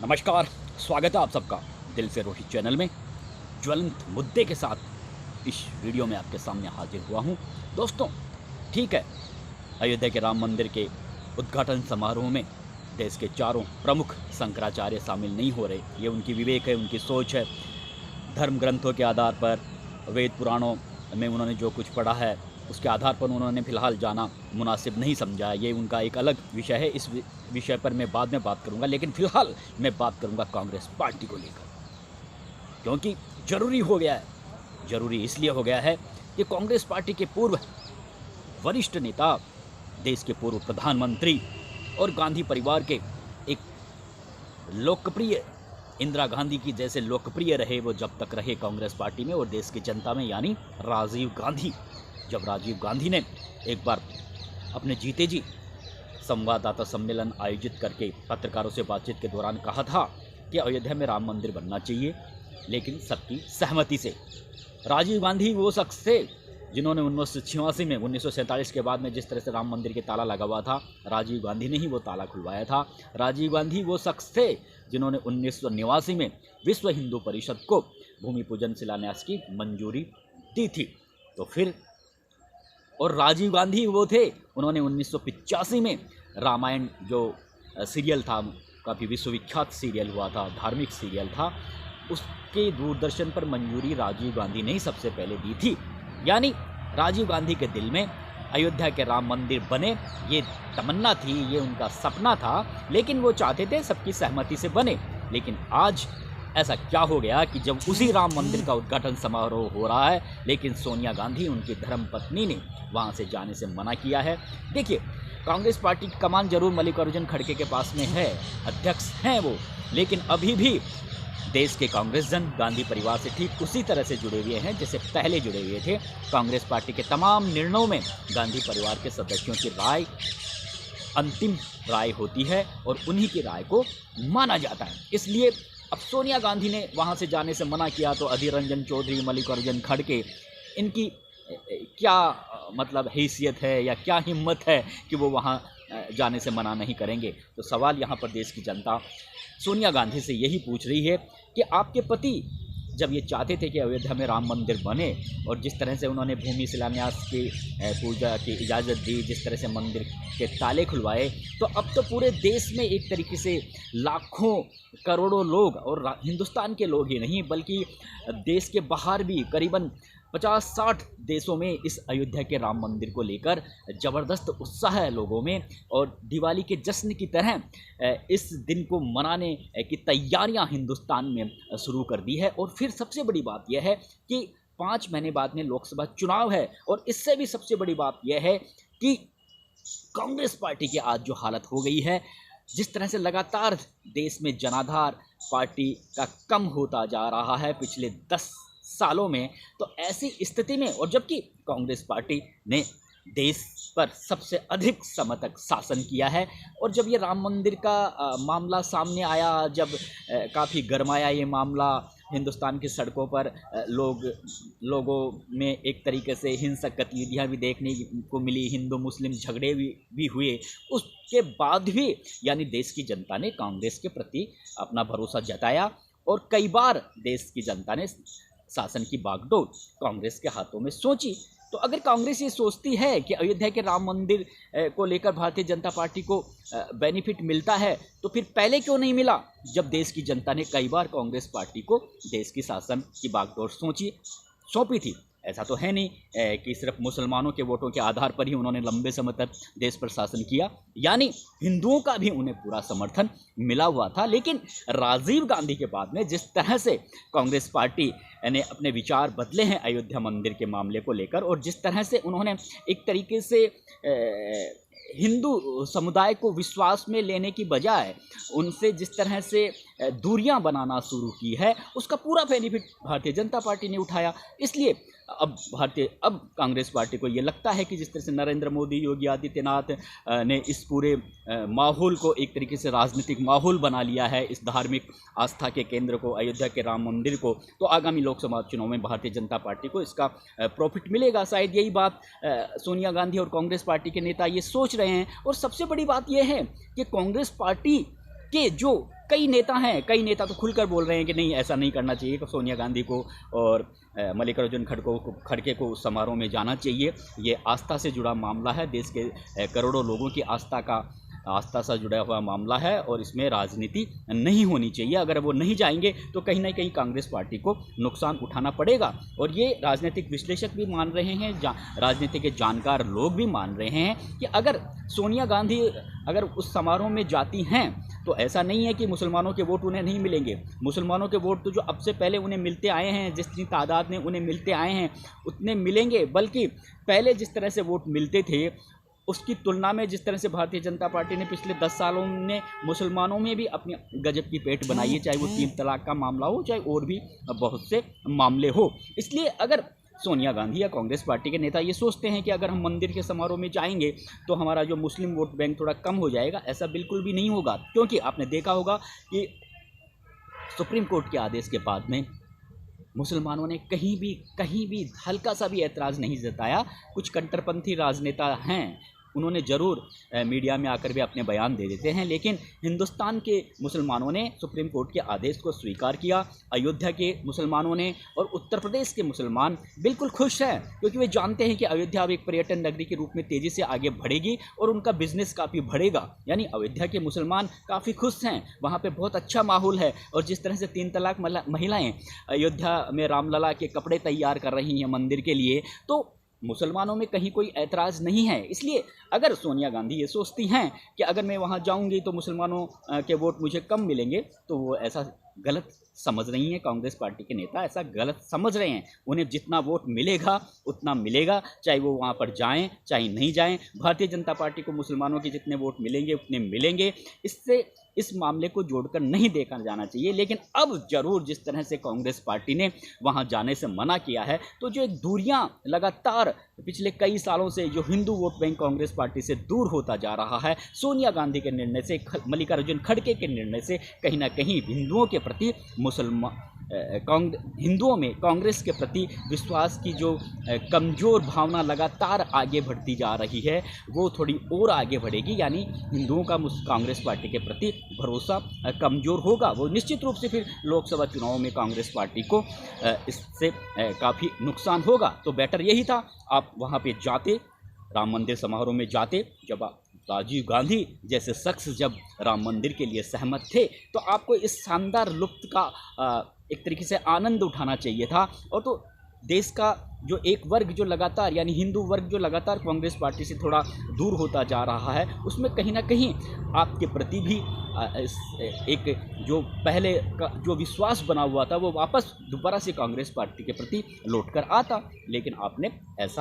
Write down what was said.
नमस्कार, स्वागत है आप सबका दिल से रोहित चैनल में। ज्वलंत मुद्दे के साथ इस वीडियो में आपके सामने हाजिर हुआ हूँ। दोस्तों, ठीक है, अयोध्या के राम मंदिर के उद्घाटन समारोह में देश के चारों प्रमुख शंकराचार्य शामिल नहीं हो रहे। ये उनकी विवेक है, उनकी सोच है। धर्म ग्रंथों के आधार पर, वेद पुराणों में उन्होंने जो कुछ पढ़ा है उसके आधार पर उन्होंने फ़िलहाल जाना मुनासिब नहीं समझा। ये उनका एक अलग विषय है, इस विषय पर मैं बाद में बात करूंगा। लेकिन फ़िलहाल मैं बात करूंगा कांग्रेस पार्टी को लेकर, क्योंकि ज़रूरी हो गया है। ज़रूरी इसलिए हो गया है कि कांग्रेस पार्टी के पूर्व वरिष्ठ नेता, देश के पूर्व प्रधानमंत्री और गांधी परिवार के एक लोकप्रिय, इंदिरा गांधी की जैसे लोकप्रिय रहे वो जब तक रहे कांग्रेस पार्टी में और देश की जनता में, यानी राजीव गांधी। जब राजीव गांधी ने एक बार अपने जीते जी संवाददाता सम्मेलन आयोजित करके पत्रकारों से बातचीत के दौरान कहा था कि अयोध्या में राम मंदिर बनना चाहिए, लेकिन सबकी सहमति से। राजीव गांधी वो शख्स थे जिन्होंने 1986 में, 1947 के बाद में जिस तरह से राम मंदिर के ताला लगा हुआ था, राजीव गांधी ने ही वो ताला खुलवाया था। राजीव गांधी वो शख्स थे जिन्होंने 1989 में विश्व हिंदू परिषद को भूमि पूजन शिलान्यास की मंजूरी दी थी। तो फिर, और राजीव गांधी वो थे, उन्होंने 1985 में रामायण जो सीरियल था, काफ़ी विश्वविख्यात सीरियल हुआ था, धार्मिक सीरियल था, उसके दूरदर्शन पर मंजूरी राजीव गांधी ने ही सबसे पहले दी थी। यानी राजीव गांधी के दिल में अयोध्या के राम मंदिर बने, ये तमन्ना थी, ये उनका सपना था, लेकिन वो चाहते थे सबकी सहमति से बने। लेकिन आज ऐसा क्या हो गया कि जब उसी राम मंदिर का उद्घाटन समारोह हो रहा है, लेकिन सोनिया गांधी, उनकी धर्मपत्नी, ने वहां से जाने से मना किया है। देखिए, कांग्रेस पार्टी की कमान जरूर मल्लिकार्जुन खड़गे के पास में है, अध्यक्ष हैं वो, लेकिन अभी भी देश के कांग्रेस जन गांधी परिवार से ठीक उसी तरह से जुड़े हुए हैं जैसे पहले जुड़े हुए थे। कांग्रेस पार्टी के तमाम निर्णयों में गांधी परिवार के सदस्यों की राय अंतिम राय होती है और उन्हीं की राय को माना जाता है। इसलिए अब सोनिया गांधी ने वहां से जाने से मना किया तो अधीर रंजन चौधरी, मल्लिकार्जुन खड़गे, इनकी क्या मतलब हैसियत है या क्या हिम्मत है कि वो वहाँ जाने से मना नहीं करेंगे। तो सवाल यहाँ पर देश की जनता सोनिया गांधी से यही पूछ रही है कि आपके पति जब ये चाहते थे कि अयोध्या में राम मंदिर बने और जिस तरह से उन्होंने भूमि शिलान्यास की पूजा की इजाज़त दी, जिस तरह से मंदिर के ताले खुलवाए, तो अब तो पूरे देश में एक तरीके से लाखों करोड़ों लोग, और हिंदुस्तान के लोग ही नहीं बल्कि देश के बाहर भी करीबन 50-60 देशों में इस अयोध्या के राम मंदिर को लेकर ज़बरदस्त उत्साह है लोगों में। और दिवाली के जश्न की तरह इस दिन को मनाने की तैयारियां हिंदुस्तान में शुरू कर दी है। और फिर सबसे बड़ी बात यह है कि 5 महीने बाद में लोकसभा चुनाव है, और इससे भी सबसे बड़ी बात यह है कि कांग्रेस पार्टी की आज जो हालत हो गई है, जिस तरह से लगातार देश में जनाधार पार्टी का कम होता जा रहा है पिछले 10 सालों में, तो ऐसी स्थिति में, और जबकि कांग्रेस पार्टी ने देश पर सबसे अधिक समय तक शासन किया है, और जब ये राम मंदिर का मामला सामने आया, जब काफ़ी गरमाया ये मामला, हिंदुस्तान की सड़कों पर लोगों में एक तरीके से हिंसक गतिविधियाँ भी देखने को मिली, हिंदू मुस्लिम झगड़े भी हुए, उसके बाद भी यानी देश की जनता ने कांग्रेस के प्रति अपना भरोसा जताया और कई बार देश की जनता ने शासन की बागडोर कांग्रेस के हाथों में सोची। तो अगर कांग्रेस ये सोचती है कि अयोध्या के राम मंदिर को लेकर भारतीय जनता पार्टी को बेनिफिट मिलता है, तो फिर पहले क्यों नहीं मिला जब देश की जनता ने कई बार कांग्रेस पार्टी को देश की शासन की बागडोर सौंपी थी। ऐसा तो है नहीं कि सिर्फ मुसलमानों के वोटों के आधार पर ही उन्होंने लंबे समय तक देश पर शासन किया, यानी हिंदुओं का भी उन्हें पूरा समर्थन मिला हुआ था। लेकिन राजीव गांधी के बाद में जिस तरह से कांग्रेस पार्टी ने अपने विचार बदले हैं अयोध्या मंदिर के मामले को लेकर, और जिस तरह से उन्होंने एक तरीके से हिंदू समुदाय को विश्वास में लेने की बजाय उनसे जिस तरह से दूरियां बनाना शुरू की है, उसका पूरा बेनिफिट भारतीय जनता पार्टी ने उठाया। इसलिए अब कांग्रेस पार्टी को ये लगता है कि जिस तरह से नरेंद्र मोदी, योगी आदित्यनाथ ने इस पूरे माहौल को एक तरीके से राजनीतिक माहौल बना लिया है, इस धार्मिक आस्था के केंद्र को, अयोध्या के राम मंदिर को, तो आगामी लोकसभा चुनाव में भारतीय जनता पार्टी को इसका प्रॉफिट मिलेगा। शायद यही बात सोनिया गांधी और कांग्रेस पार्टी के नेता ये सोच रहे हैं। और सबसे बड़ी बात यह है कि कांग्रेस पार्टी के जो कई कई नेता तो खुलकर बोल रहे हैं कि नहीं, ऐसा नहीं करना चाहिए, कि सोनिया गांधी को और मल्लिकार्जुन खड़गे को उस समारोह में जाना चाहिए। ये आस्था से जुड़ा मामला है, देश के करोड़ों लोगों की आस्था से जुड़ा हुआ मामला है और इसमें राजनीति नहीं होनी चाहिए। अगर वो नहीं जाएंगे तो कहीं ना कहीं कांग्रेस पार्टी को नुकसान उठाना पड़ेगा। और ये राजनीतिक विश्लेषक भी मान रहे हैं, राजनीति के जानकार लोग भी मान रहे हैं कि अगर सोनिया गांधी अगर उस समारोह में जाती हैं तो ऐसा नहीं है कि मुसलमानों के वोट उन्हें नहीं मिलेंगे। मुसलमानों के वोट तो जो अब से पहले उन्हें मिलते आए हैं, जितनी तादाद में उन्हें मिलते आए हैं उतने मिलेंगे, बल्कि पहले जिस तरह से वोट मिलते थे उसकी तुलना में जिस तरह से भारतीय जनता पार्टी ने पिछले 10 सालों में मुसलमानों में भी अपनी गजब की पेट बनाई है, चाहे वो 3 तलाक का मामला हो, चाहे और भी बहुत से मामले हो। इसलिए अगर सोनिया गांधी या कांग्रेस पार्टी के नेता ये सोचते हैं कि अगर हम मंदिर के समारोह में जाएंगे तो हमारा जो मुस्लिम वोट बैंक थोड़ा कम हो जाएगा, ऐसा बिल्कुल भी नहीं होगा। क्योंकि आपने देखा होगा कि सुप्रीम कोर्ट के आदेश के बाद में मुसलमानों ने कहीं भी हल्का सा भी ऐतराज़ नहीं जताया। कुछ कट्टरपंथी राजनेता हैं, उन्होंने ज़रूर मीडिया में आकर भी अपने बयान दे देते हैं, लेकिन हिंदुस्तान के मुसलमानों ने सुप्रीम कोर्ट के आदेश को स्वीकार किया। अयोध्या के मुसलमानों ने और उत्तर प्रदेश के मुसलमान बिल्कुल खुश हैं, क्योंकि वे जानते हैं कि अयोध्या अब एक पर्यटन नगरी के रूप में तेज़ी से आगे बढ़ेगी और उनका बिजनेस काफ़ी बढ़ेगा। यानी अयोध्या के मुसलमान काफ़ी खुश हैं, वहाँ पर बहुत अच्छा माहौल है। और जिस तरह से 3 तलाक महिलाएँ अयोध्या में रामलला के कपड़े तैयार कर रही हैं मंदिर के लिए, तो मुसलमानों में कहीं कोई ऐतराज़ नहीं है। इसलिए अगर सोनिया गांधी ये सोचती हैं कि अगर मैं वहाँ जाऊँगी तो मुसलमानों के वोट मुझे कम मिलेंगे, तो वो ऐसा गलत समझ रही हैं। कांग्रेस पार्टी के नेता ऐसा गलत समझ रहे हैं। उन्हें जितना वोट मिलेगा उतना मिलेगा, चाहे वो वहाँ पर जाएं चाहे नहीं जाएं। भारतीय जनता पार्टी को मुसलमानों के जितने वोट मिलेंगे उतने मिलेंगे। इससे इस मामले को जोड़कर नहीं देखा जाना चाहिए। लेकिन अब जरूर जिस तरह से कांग्रेस पार्टी ने वहाँ जाने से मना किया है, तो जो एक दूरियां लगातार पिछले कई सालों से जो Hindu vote bank Congress party से दूर होता जा रहा है, सोनिया गांधी के निर्णय से, मल्लिकार्जुन खड़गे के निर्णय से कहीं ना कहीं हिंदुओं के प्रति हिंदुओं में कांग्रेस के प्रति विश्वास की जो कमज़ोर भावना लगातार आगे बढ़ती जा रही है, वो थोड़ी और आगे बढ़ेगी। यानी हिंदुओं का कांग्रेस पार्टी के प्रति भरोसा कमज़ोर होगा। वो निश्चित रूप से फिर लोकसभा चुनाव में कांग्रेस पार्टी को इससे काफ़ी नुकसान होगा। तो बेटर यही था आप वहाँ पे जाते, राम मंदिर समारोह में जाते। जब राजीव गांधी जैसे शख्स जब राम मंदिर के लिए सहमत थे, तो आपको इस शानदार लुत्फ़ का एक तरीके से आनंद उठाना चाहिए था। और तो देश का जो एक वर्ग जो लगातार, यानी हिंदू वर्ग जो लगातार कांग्रेस पार्टी से थोड़ा दूर होता जा रहा है, उसमें कहीं ना कहीं आपके प्रति भी एक जो पहले का जो विश्वास बना हुआ था वो वापस दोबारा से कांग्रेस पार्टी के प्रति लौट कर आता। लेकिन आपने ऐसा